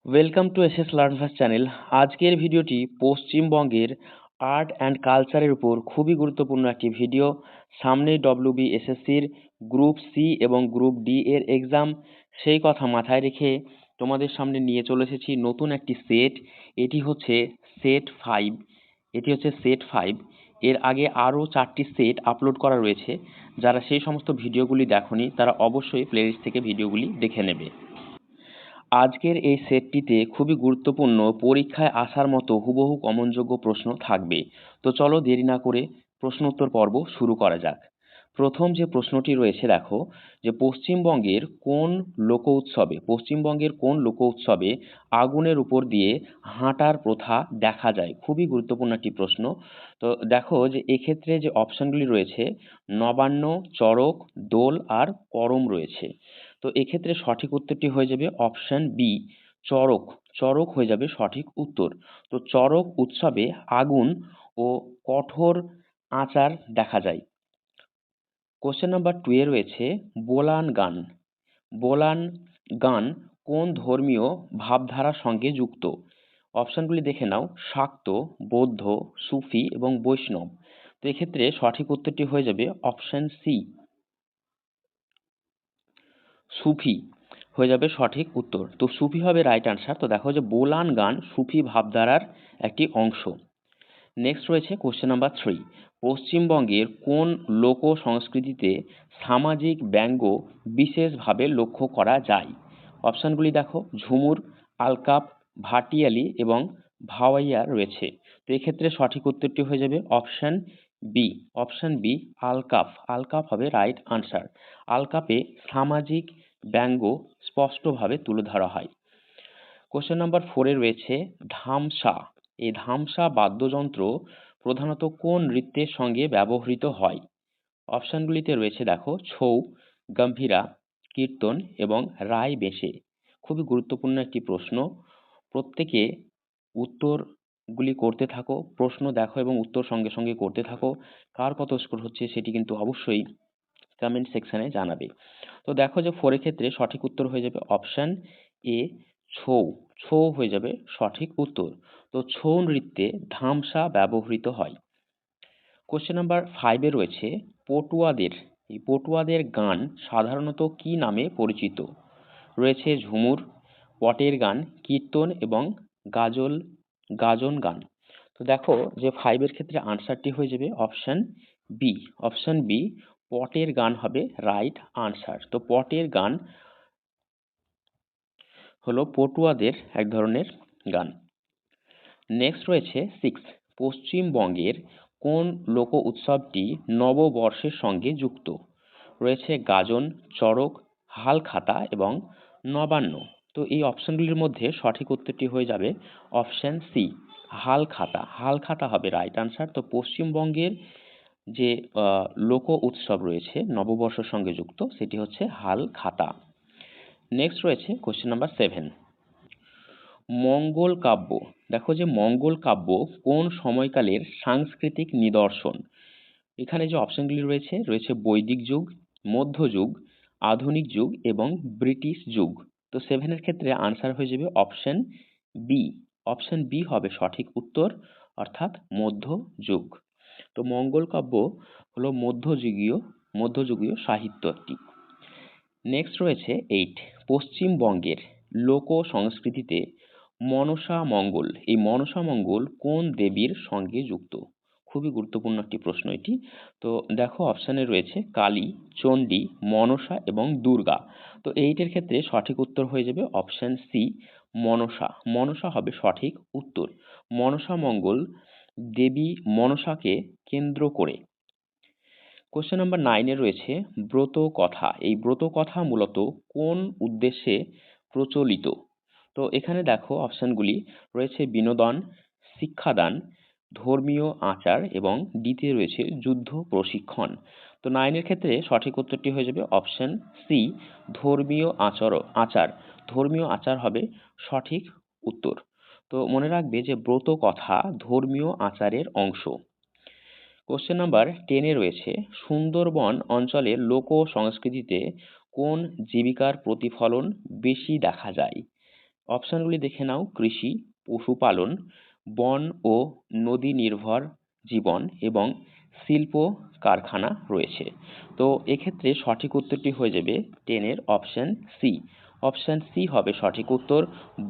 Welcome to SS Learnverse channel. আজকের ভিডিওটি পশ্চিমবঙ্গের আর্ট অ্যান্ড কালচারের উপর খুবই গুরুত্বপূর্ণ একটি ভিডিও। সামনেই এসএসসির গ্রুপ সি এবং গ্রুপ ডি এর এক্সাম, সেই কথা মাথায় রেখে তোমাদের সামনে নিয়ে চলে এসেছি নতুন একটি সেট। এটি হচ্ছে সেট 5। এর আগে আরও 4টি সেট আপলোড করা রয়েছে। যারা সেই সমস্ত ভিডিওগুলি দেখোনি তারা অবশ্যই প্লেলিস্ট থেকে ভিডিওগুলি দেখে নেবে। আজকের এই সেটটিতে খুবই গুরুত্বপূর্ণ পরীক্ষায় আসার মতো হুবহু কমনযোগ্য প্রশ্ন থাকবে। তো চলো দেরি না করে প্রশ্ন উত্তর পর্ব শুরু করা যাক। প্রথম যে প্রশ্নটি রয়েছে দেখো, যে পশ্চিমবঙ্গের কোন লোক উৎসবে আগুনের উপর দিয়ে হাঁটার প্রথা দেখা যায়? খুবই গুরুত্বপূর্ণ একটি প্রশ্ন। তো দেখো যে এক্ষেত্রে যে অপশনগুলি রয়েছে নবান্ন, চড়ক, দোল আর করম রয়েছে। তো এক্ষেত্রে সঠিক উত্তরটি হয়ে যাবে অপশন বি, চড়ক। চড়ক হয়ে যাবে সঠিক উত্তর। তো চড়ক উৎসবে আগুন ও কঠোর আচার দেখা যায়। কোশ্চেন নাম্বার 2 এ রয়েছে বোলান গান। বোলান গান কোন ধর্মীয় ভাবধারার সঙ্গে যুক্ত? অপশনগুলি দেখে নাও, শাক্ত, বৌদ্ধ, সুফি এবং বৈষ্ণব। তো এক্ষেত্রে সঠিক উত্তরটি হয়ে যাবে অপশন সি, সুফি হয়ে যাবে সঠিক উত্তর। তো সুফি হবে রাইট আনসার। তো দেখো যে বোলান গান সুফি ভাবধারার একটি অংশ। নেক্সট রয়েছে কোশ্চেন নাম্বার 3। পশ্চিমবঙ্গের কোন লোক সংস্কৃতিতে সামাজিক ব্যঙ্গ বিশেষভাবে লক্ষ্য করা যায়? অপশনগুলি দেখো, ঝুমুর, আলকাপ, ভাটিয়ালি এবং ভাওয়াইয়া রয়েছে। তো এক্ষেত্রে সঠিক উত্তরটি হয়ে যাবে option B. Option B, Alkap. Alkap হবে রাইট আনসার। আলকাপে সামাজিক ব্যঙ্গ স্পষ্টভাবে তুলে ধরা হয়। কোশ্চেন নাম্বার 4 এ রয়েছে ধামসা। এই ধামসা বাদ্যযন্ত্র প্রধানত কোন নৃত্যের সঙ্গে ব্যবহৃত হয়? অপশনগুলিতে রয়েছে দেখো, ছৌ, গম্ভীরা, কীর্তন এবং রায় বেশে। খুবই গুরুত্বপূর্ণ একটি প্রশ্ন। প্রত্যেকে উত্তরগুলি করতে থাকো, প্রশ্ন দেখো এবং উত্তর সঙ্গে সঙ্গে করতে থাকো। কার কত স্কোর হচ্ছে সেটি কিন্তু অবশ্যই কমেন্ট সেকশনে জানাবে। তো দেখো যে 4 এর ক্ষেত্রে সঠিক উত্তর হয়ে যাবে অপশন এ, ছৌ। ছৌ হয়ে যাবে সঠিক উত্তর। তো ছৌ নৃত্যে ধামসা ব্যবহৃত হয়। কোশ্চেন নাম্বার 5 এ রয়েছে পটুয়াদের। এই পটুয়াদের গান সাধারণত কি নামে পরিচিত? রয়েছে ঝুমুর, পটের গান, কীর্তন এবং গাজন গান। তো দেখো যে 5 এর ক্ষেত্রে আনসারটি হয়ে যাবে অপশন বি। অপশন বি, পটের গান হবে রাইট আনসার। তো পটের গান হলো পটুয়াদের এক ধরনের গান। নেক্সট রয়েছে 6। পশ্চিমবঙ্গের কোন লোক উৎসবটি নববর্ষের সঙ্গে যুক্ত? রয়েছে গাজন, চড়ক, হালখাতা এবং নবান্ন। তো এই অপশনগুলির মধ্যে সঠিক উত্তরটি হয়ে যাবে অপশন সি, হালখাতা। হালখাতা হবে রাইট আনসার। তো পশ্চিমবঙ্গের যে লোক উৎসব রয়েছে নববর্ষের সঙ্গে যুক্ত সেটি হচ্ছে হালখাতা। নেক্সট রয়েছে কোশ্চেন নাম্বার 7। মঙ্গল কাব্য। দেখো যে মঙ্গল কাব্য কোন সময়কালের সাংস্কৃতিক নিদর্শন? এখানে যে অপশনগুলি রয়েছে বৈদিক যুগ, মধ্যযুগ, আধুনিক যুগ এবং ব্রিটিশ যুগ। তো 7 এর ক্ষেত্রে আনসার হয়ে যাবে অপশন বি। অপশন বি হবে সঠিক উত্তর, অর্থাৎ মধ্যযুগ। তো মঙ্গল কাব্য হলো মধ্যযুগীয় সাহিত্য একটি। নেক্সট রয়েছে 8। পশ্চিমবঙ্গের লোক সংস্কৃতিতে মনসা মঙ্গল, এই মনসা মঙ্গল কোন দেবীর সঙ্গে যুক্ত? খুবই গুরুত্বপূর্ণ একটি প্রশ্ন এটি। তো দেখো অপশানে রয়েছে কালী, চণ্ডী, মনসা এবং দুর্গা। তো 8 এর ক্ষেত্রে সঠিক উত্তর হয়ে যাবে অপশন সি, মনসা। মনসা হবে সঠিক উত্তর। মনসা মঙ্গল দেবী মনসাকে কেন্দ্র করে। কোশ্চেন নাম্বার 9 এ রয়েছে ব্রত কথা। এই ব্রত কথা মূলত কোন উদ্দেশ্যে প্রচলিত? তো এখানে দেখো অপশনগুলি রয়েছে বিনোদন, শিক্ষাদান, ধর্মীয় আচার এবং ডিতে রয়েছে যুদ্ধ প্রশিক্ষণ। তো 9 এর ক্ষেত্রে সঠিক উত্তরটি হয়ে যাবে অপশন সি, ধর্মীয় আচার। ধর্মীয় আচার হবে সঠিক উত্তর। তো মনে রাখবে যে ব্রত কথা ধর্মীয় আচারের অংশ। কোশ্চেন নাম্বার 10 এ রয়েছে সুন্দরবন অঞ্চলের লোক সংস্কৃতিতে কোন জীবিকার প্রতিফলন বেশি দেখা যায়? অপশনগুলি দেখে নাও। কৃষি, পশুপালন, বন ও নদী নির্ভর জীবন এবং শিল্প কারখানা রয়েছে। তো এক্ষেত্রে সঠিক উত্তরটি হয়ে যাবে 10 এর অপশন সি। অপশন সি হবে সঠিক উত্তর।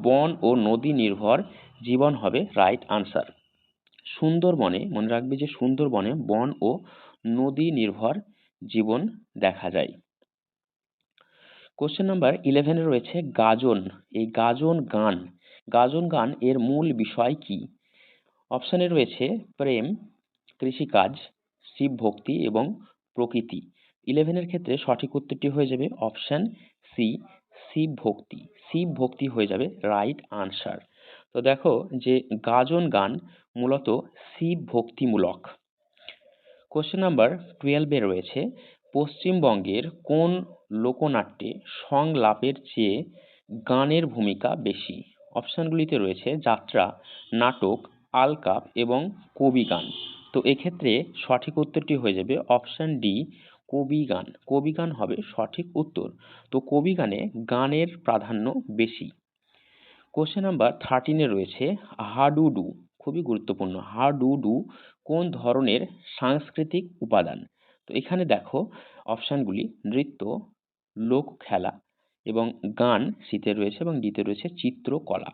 বন ও নদী নির্ভর জীবন হবে রাইট আনসার। সুন্দরবনে, মনে রাখবে যে সুন্দরবনে বন ও নদী নির্ভর জীবন দেখা যায়। কোশ্চেন নাম্বার 11 এ রয়েছে গাজন। এই গাজন গান এর মূল বিষয় কি? অপশনে রয়েছে প্রেম, কৃষিকাজ, শিব ভক্তি এবং প্রকৃতি। 11 এর ক্ষেত্রে সঠিক উত্তরটি হয়ে যাবে অপশন সি, শিব ভক্তি। শিব ভক্তি হয়ে যাবে রাইট আনসার। তো দেখো যে গাজন গান মূলত শিব ভক্তিমূলক। কোশ্চেন নাম্বার 12 এ রয়েছে পশ্চিমবঙ্গের কোন লোকনাট্যে সংলাপের চেয়ে গানের ভূমিকা বেশি? অপশনগুলিতে রয়েছে যাত্রা, নাটক, আলকাপ এবং কবিগান। তো এক্ষেত্রে সঠিক উত্তরটি হয়ে যাবে অপশন ডি, কবিগান। কবিগান হবে সঠিক উত্তর। তো কবিগানে গানের প্রাধান্য বেশি। কোশ্চেন নাম্বার 13 এ রয়েছে হাডুডু। খুবই গুরুত্বপূর্ণ। হাডুডু কোন ধরনের সাংস্কৃতিক উপাদান? তো এখানে দেখো অপশনগুলি নৃত্য, লোক খেলা এবং গান সিতে রয়েছে এবং ডিতে রয়েছে চিত্রকলা।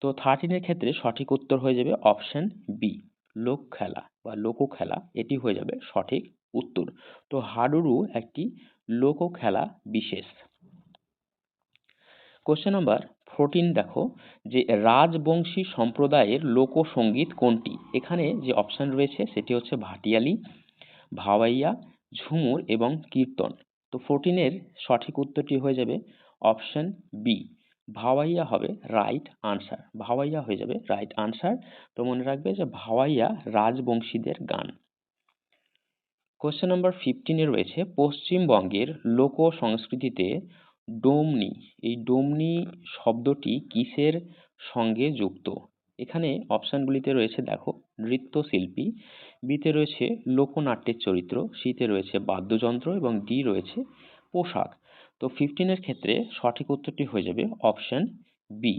তো 13 এর ক্ষেত্রে সঠিক উত্তর হয়ে যাবে অপশন বি, লোক খেলা বা লোক খেলা। এটি হয়ে যাবে সঠিক উত্তর। তো হাডুডু একটি লোক খেলা বিশেষ। কোশ্চেন নাম্বার 14 দেখো যে রাজবংশী সম্প্রদায়ের লোকসঙ্গীত কোনটি? এখানে যে অপশন রয়েছে সেটি হচ্ছে ভাটিয়ালি, ভাওয়াইয়া, ঝুমুর এবং কীর্তন। তো 14 এর সঠিক উত্তরটি হয়ে যাবে অপশন বি, ভাওয়াইয়া হবে রাইট আনসার। ভাওয়াইয়া হয়ে যাবে রাইট আনসার। তো মনে রাখবে যে ভাওয়াইয়া রাজবংশীদের গান। কোশ্চেন নাম্বার 15 এ রয়েছে পশ্চিমবঙ্গের লোক সংস্কৃতিতে ডোমনি, এই ডোমনি শব্দটি কিসের সঙ্গে যুক্ত? এখানে অপশনগুলিতে রয়েছে দেখো নৃত্যশিল্পী, বিতে রয়েছে লোকনাট্যের চরিত্র, সিতে রয়েছে বাদ্যযন্ত্র এবং ডি রয়েছে পোশাক। তো 15 এর ক্ষেত্রে সঠিক উত্তরটি হয়ে যাবে অপশন বি,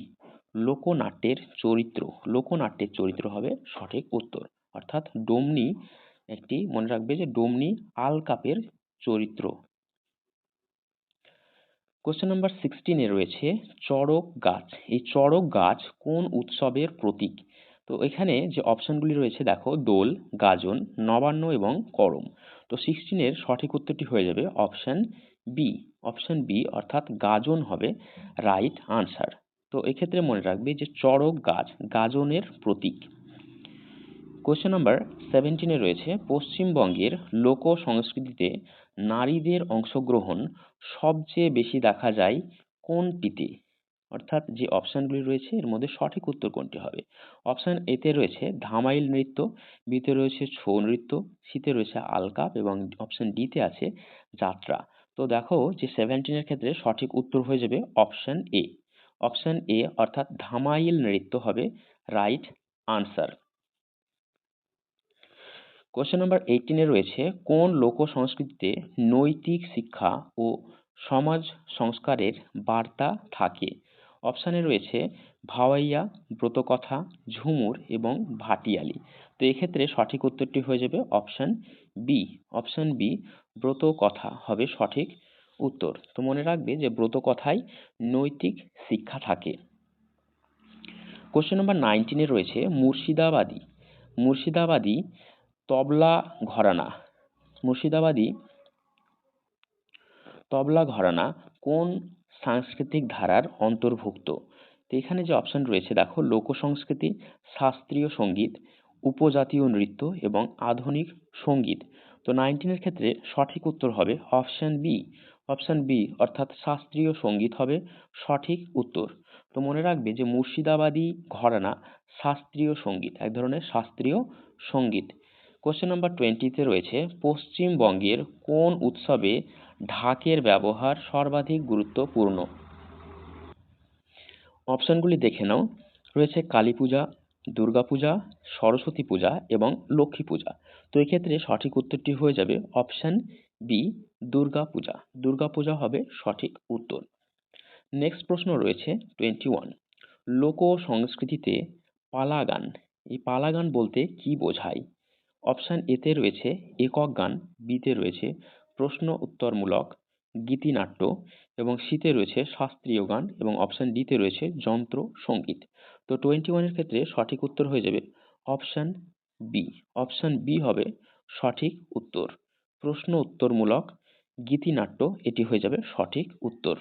লোকনাট্যের চরিত্র। লোকনাট্যের চরিত্র হবে সঠিক উত্তর। অর্থাৎ ডোমনি একটি, মনে রাখবে যে ডোমনি আলকাপের চরিত্র। কোশ্চেন নাম্বার 16 এ রয়েছে চড়ক গাছ। এই চড়ক গাছ কোন উৎসবের প্রতীক? তো এখানে যে অপশনগুলি রয়েছে দেখো দোল, গাজন, নবান্ন এবং করম। তো 16 এর সঠিক উত্তরটি হয়ে যাবে অপশন বি। অপশন বি অর্থাৎ গাজন হবে রাইট আনসার। তো এক্ষেত্রে মনে রাখবে যে চড়ক গাছ গাজনের প্রতীক। কোশ্চেন নাম্বার 17 এ রয়েছে পশ্চিমবঙ্গের লোক সংস্কৃতিতে নারীদের অংশগ্রহণ সবচেয়ে বেশি দেখা যায় কোনটিতে? অর্থাৎ যে অপশনগুলি রয়েছে এর মধ্যে সঠিক উত্তর কোনটি হবে? অপশন এতে রয়েছে ধামাইল নৃত্য, বিতে রয়েছে ছৌ নৃত্য, সিতে রয়েছে আলকাপ এবং অপশন ডিতে আছে যাত্রা। তো দেখো যে 17 এর ক্ষেত্রে সঠিক উত্তর হয়ে যাবে অপশন এ। অপশন এ অর্থাৎ ধামাইল নৃত্য হবে রাইট আনসার। কোশ্চেন নাম্বার 18 এ রয়েছে কোন লোক সংস্কৃতিতে নৈতিক শিক্ষা ও সমাজ সংস্কারের বার্তা থাকে? অপশানে রয়েছে ভাওয়াইয়া, ব্রতকথা, ঝুমুর এবং ভাটিয়ালি। তো এক্ষেত্রে সঠিক উত্তরটি হয়ে যাবে অপশন বি। অপশন বি, ব্রতকথা হবে সঠিক উত্তর। তো মনে রাখবে যে ব্রতকথায় নৈতিক শিক্ষা থাকে। কোশ্চেন নাম্বার 19 এ রয়েছে মুর্শিদাবাদী তবলা ঘরানা। মুর্শিদাবাদী তবলা ঘরানা কোন সাংস্কৃতিক ধারার অন্তর্ভুক্ত? তো এখানে যে অপশন রয়েছে দেখো লোক সংস্কৃতি, শাস্ত্রীয় সঙ্গীত, উপজাতীয় নৃত্য এবং আধুনিক সঙ্গীত। তো 19 এর ক্ষেত্রে সঠিক উত্তর হবে অপশন বি। অপশন বি অর্থাৎ শাস্ত্রীয় সঙ্গীত হবে সঠিক উত্তর। তো মনে রাখবে যে মুর্শিদাবাদী ঘরানা শাস্ত্রীয় সঙ্গীত, এক ধরনের শাস্ত্রীয় সঙ্গীত। কোশ্চেন নাম্বার 20 তে রয়েছে পশ্চিমবঙ্গের কোন উৎসবে ঢাকের ব্যবহার সর্বাধিক গুরুত্বপূর্ণ? অপশনগুলি দেখে নাও। রয়েছে কালী পূজা, দুর্গা পূজা, সরস্বতী পূজা এবং লক্ষ্মী পূজা। তো এক্ষেত্রে সঠিক উত্তরটি হয়ে যাবে অপশন বি, দুর্গা পূজা। দুর্গা পূজা হবে সঠিক উত্তর। নেক্সট প্রশ্ন রয়েছে 21। লোক সংস্কৃতিতে পালা গান, এই পালা গান বলতে কি বোঝায়? অপশান এতে রয়েছে একক গান, বিতে রয়েছে প্রশ্ন উত্তরমূলক গীতিনাট্য এবং সিতে রয়েছে শাস্ত্রীয় গান এবং অপশান ডিতে রয়েছে যন্ত্র সঙ্গীত। তো 21 এর ক্ষেত্রে সঠিক উত্তর হয়ে যাবে অপশান বি। অপশান বি হবে সঠিক উত্তর। প্রশ্ন উত্তরমূলক গীতিনাট্য এটি হয়ে যাবে সঠিক উত্তর।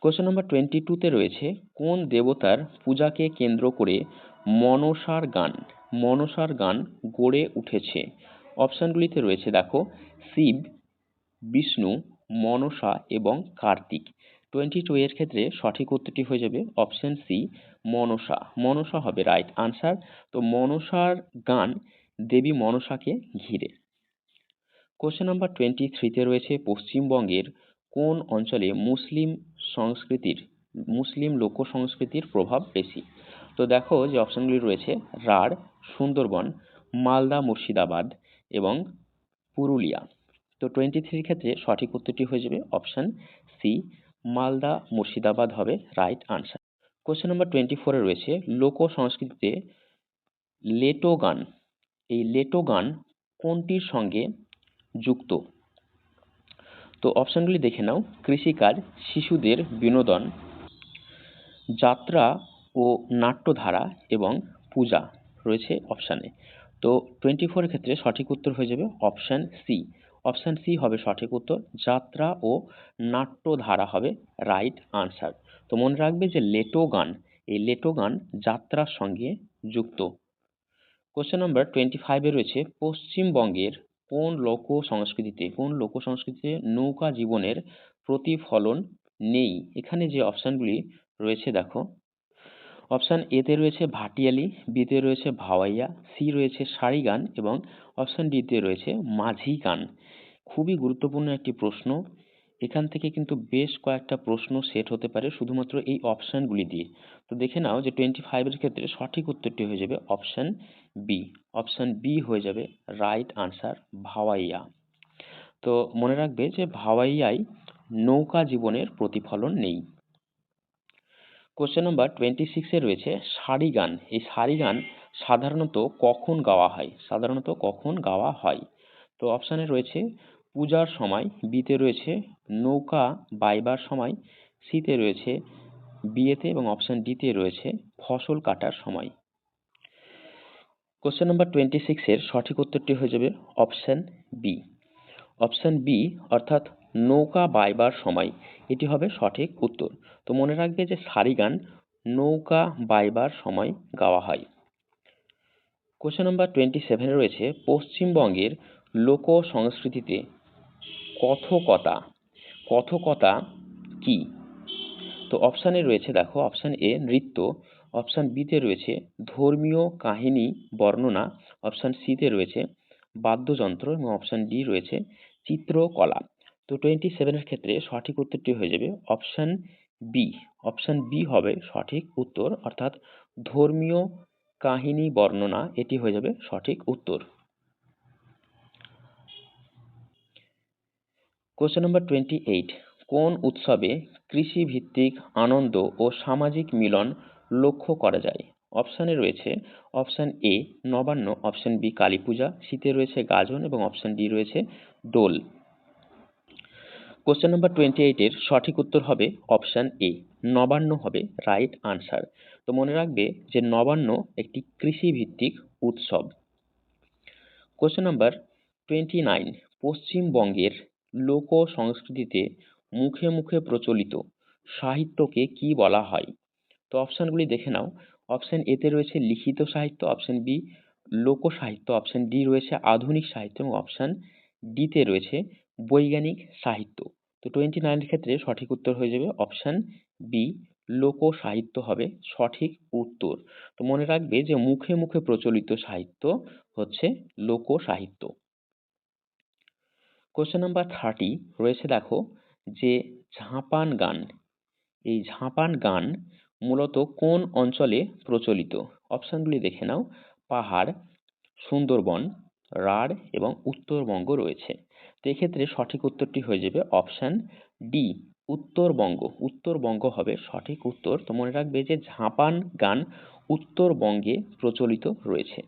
কোশ্চেন নাম্বার 22 তে রয়েছে কোন দেবতার পূজাকে কেন্দ্র করে মনসার গান গড়ে উঠেছে? অপশানগুলিতে রয়েছে দেখো শিব, বিষ্ণু, মনসা এবং কার্তিক। 22 এর ক্ষেত্রে সঠিক উত্তরটি হয়ে যাবে অপশান সি মনসা। মনসা হবে রাইট আনসার। তো মনসার গান দেবী মনসাকে ঘিরে। কোশ্চেন নাম্বার 23 তে রয়েছে পশ্চিমবঙ্গের কোন অঞ্চলে মুসলিম লোক সংস্কৃতির প্রভাব বেশি? তো দেখো যে অপশনগুলি রয়েছে রাঢ়, সুন্দরবন, মালদা মুর্শিদাবাদ এবং পুরুলিয়া। তো 23 ক্ষেত্রে সঠিক উত্তরটি হয়ে যাবে অপশন সি মালদা মুর্শিদাবাদ হবে রাইট আনসার। কোশ্চেন নাম্বার 24 এ রয়েছে লোক সংস্কৃতিতে লেটো গান, এই লেটো গান কোনটির সঙ্গে যুক্ত? তো অপশনগুলি দেখে নাও কৃষিকাজ, শিশুদের বিনোদন, যাত্রা ও নাট্যধারা এবং পূজা রয়েছে অপশানে। তো 24 এর ক্ষেত্রে সঠিক উত্তর হয়ে যাবে অপশান সি। অপশান সি হবে সঠিক উত্তর, যাত্রা ও নাট্যধারা হবে রাইট আনসার। তো মনে রাখবে যে লেটো গান, এই লেটো গান যাত্রার সঙ্গে যুক্ত। কোশ্চেন নাম্বার 25 এ রয়েছে পশ্চিমবঙ্গের কোন লোক সংস্কৃতিতে নৌকা জীবনের প্রতিফলন নেই? এখানে যে অপশনগুলি রয়েছে দেখো অপশন এ তে রয়েছে ভাটিয়ালি, বি তে রয়েছে ভাওয়াইয়া, সি রয়েছে সারি গান এবং অপশন ডি তে রয়েছে মাঝি গান। খুবই গুরুত্বপূর্ণ একটি প্রশ্ন, এখান থেকে কিন্তু বেশ কয়েকটা প্রশ্ন সেট হতে পারে শুধুমাত্র এই অপশনগুলি দিয়ে। তো দেখে নাও যে 25 এর ক্ষেত্রে সঠিক উত্তরটি হয়ে যাবে অপশন বি। অপশন বি হয়ে যাবে রাইট আনসার ভাওয়াইয়া। তো মনে রাখবে যে ভাওয়াইয়ায় নৌকা জীবনের প্রতিফলন নেই। কোশ্চেন নাম্বার 26 এ রয়েছে সারি গান, এই সারি গান সাধারণত কখন গাওয়া হয়? তো অপশানে রয়েছে পূজার সময়, বিতে রয়েছে নৌকা বাইবার সময়, সিতে রয়েছে বিয়েতে এবং অপশান ডিতে রয়েছে ফসল কাটার সময়। কোশ্চেন নাম্বার 26 এর সঠিক উত্তরটি হয়ে যাবে অপশান বি। অপশান বি অর্থাৎ নৌকা বাইবার সময়, এটি হবে সঠিক উত্তর। তো মনে রাখবে যে সারি গান নৌকা বাইবার সময় গাওয়া হয়। কোশ্চেন নাম্বার 27 এ রয়েছে পশ্চিমবঙ্গের লোক সংস্কৃতিতে কথকতা কি? তো অপশানে রয়েছে দেখো অপশান এ নৃত্য, অপশান বি তে রয়েছে ধর্মীয় কাহিনী বর্ণনা, অপশান সি তে রয়েছে বাদ্যযন্ত্র এবং অপশান ডি রয়েছে চিত্রকলা। তো 27 এর ক্ষেত্রে সঠিক উত্তরটি হয়ে যাবে অপশান বি। অপশান বি হবে সঠিক উত্তর অর্থাৎ ধর্মীয় কাহিনী বর্ণনা এটি হয়ে যাবে সঠিক উত্তর। কোশ্চেন নাম্বার 28 কোন উৎসবে কৃষিভিত্তিক আনন্দ ও সামাজিক মিলন লক্ষ্য করা যায়? অপশানে রয়েছে option A Nabanna, option B Kalipuja, সিতে রয়েছে গাজন এবং অপশান ডি রয়েছে দোল। কোশ্চেন নাম্বার 28 এর সঠিক উত্তর হবে অপশান এ নবান্ন হবে রাইট আনসার। তো মনে রাখবে যে নবান্ন একটি কৃষিভিত্তিক উৎসব। কোশ্চেন নাম্বার 29 পশ্চিমবঙ্গের লোক সংস্কৃতিতে মুখে মুখে প্রচলিত সাহিত্যকে কি বলা হয়? তো অপশনগুলি দেখে নাও অপশন এ তে রয়েছে লিখিত সাহিত্য, অপশন বি লোক সাহিত্য, অপশন ডি রয়েছে আধুনিক সাহিত্য এবং অপশন ডি তে রয়েছে বৈজ্ঞানিক সাহিত্য। তো 29 এর ক্ষেত্রে সঠিক উত্তর হয়ে যাবে অপশন বি লোক সাহিত্য হবে সঠিক উত্তর। তো মনে রাখবে যে মুখে মুখে প্রচলিত সাহিত্য হচ্ছে লোক সাহিত্য। কোশ্চেন নাম্বার 30 রয়েছে দেখো যে ঝাঁপান গান, এই ঝাঁপান গান মূলত কোন অঞ্চলে প্রচলিত? অপশনগুলি দেখে নাও পাহাড়, সুন্দরবন, রাঢ় এবং উত্তরবঙ্গ রয়েছে। তো এক্ষেত্রে সঠিক উত্তরটি হয়ে যাবে অপশন ডি উত্তরবঙ্গ, উত্তরবঙ্গ হবে সঠিক উত্তর। তো মনে রাখবে যে ঝাপান গান উত্তরবঙ্গে প্রচলিত রয়েছে।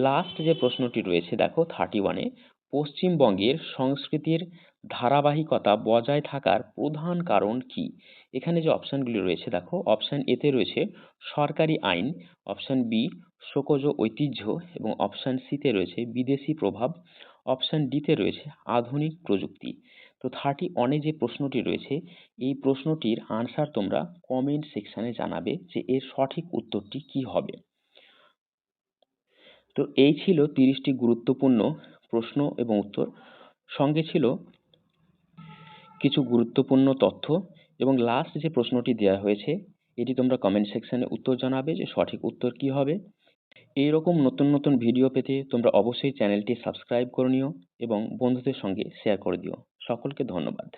লাস্ট যে প্রশ্নটি রয়েছে দেখো 31-এ, পশ্চিমবঙ্গের সংস্কৃতির ধারাবাহিকতা বজায় থাকার প্রধান কারণ কি? এখানে যে অপশনগুলি রয়েছে দেখো, অপশন এতে রয়েছে সরকারি আইন, অপশন বি শোকজ ঐতিহ্য এবং অপশন সিতে রয়েছে বিদেশি প্রভাব, অপশন ডিতে রয়েছে আধুনিক প্রযুক্তি। তো 31-এ যে প্রশ্নটি রয়েছে এই প্রশ্নটির আনসার তোমরা কমেন্ট সেকশনে জানাবে যে এর সঠিক উত্তরটি কি হবে। তো এই ছিল 30টি গুরুত্বপূর্ণ প্রশ্ন এবং উত্তর, সঙ্গে ছিল কিছু গুরুত্বপূর্ণ তথ্য এবং লাস্ট যে প্রশ্নটি দেওয়া হয়েছে এটি তোমরা কমেন্ট সেকশনে উত্তর জানাবে যে সঠিক উত্তর কি হবে। এইরকম নতুন নতুন ভিডিও পেতে তোমরা অবশ্যই চ্যানেলটি সাবস্ক্রাইব করে নিও এবং বন্ধুদের সঙ্গে শেয়ার করে দিও। সকলকে ধন্যবাদ।